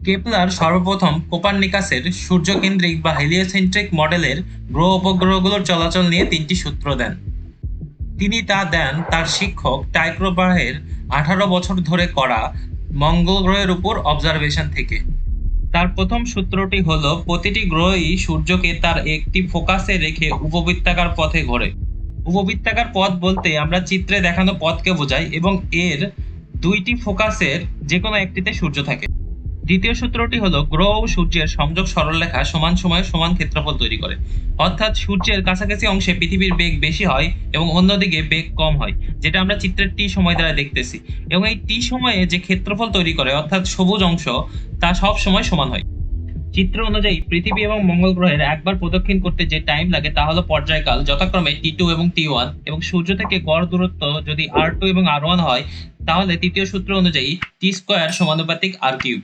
Kepler সর্বপ্রথম কোপার্নিকাসের সূর্যকেন্দ্রিক বা হেলিওসেন্ট্রিক মডেলের গ্রহ উপগ্রহগুলোর চলাচল নিয়ে তিনটি সূত্র দেন। তিনি তা দেন তার শিক্ষক টাইক্রো ব্রাহের 18 বছর ধরে করা মঙ্গল গ্রহের উপর অবজারভেশন থেকে। তার প্রথম সূত্রটি হলো প্রতিটি গ্রহই সূর্যকে তার একটি ফোকাসে রেখে উপবৃত্তাকার পথে ঘোরে। উপবৃত্তাকার পথ বলতে আমরা চিত্রে দেখানো পথকে বোঝাই এবং এর দুইটি ফোকাসের যে কোনো একটিতে সূর্য থাকে। দ্বিতীয় সূত্রটি হলো গ্রহ ও সূর্যের সংযোগ সরলরেখা সমান সময়ে সমান ক্ষেত্রফল তৈরি করে। অর্থাৎ সূর্যের কাছাকাছি অংশে পৃথিবীর বেগ বেশি হয় এবং অন্যদিকে বেগ কম হয়, যেটা আমরা চিত্রের টি সময় দ্বারা দেখতেছি। এবং এই টি সময়ে যে ক্ষেত্রফল তৈরি করে অর্থাৎ সবুজ অংশ, তা সব সময় সমান হয়। চিত্র অনুযায়ী পৃথিবী এবং মঙ্গল গ্রহের একবার প্রদক্ষিণ করতে যে টাইম লাগে তা হলো পর্যায়কাল, যথাক্রমে T2 এবং T1। এবং সূর্য থেকে গড় দূরত্ব যদি R2 এবং R1 হয়, তাহলে তৃতীয় সূত্র অনুযায়ী T² সমানুপাতিক R³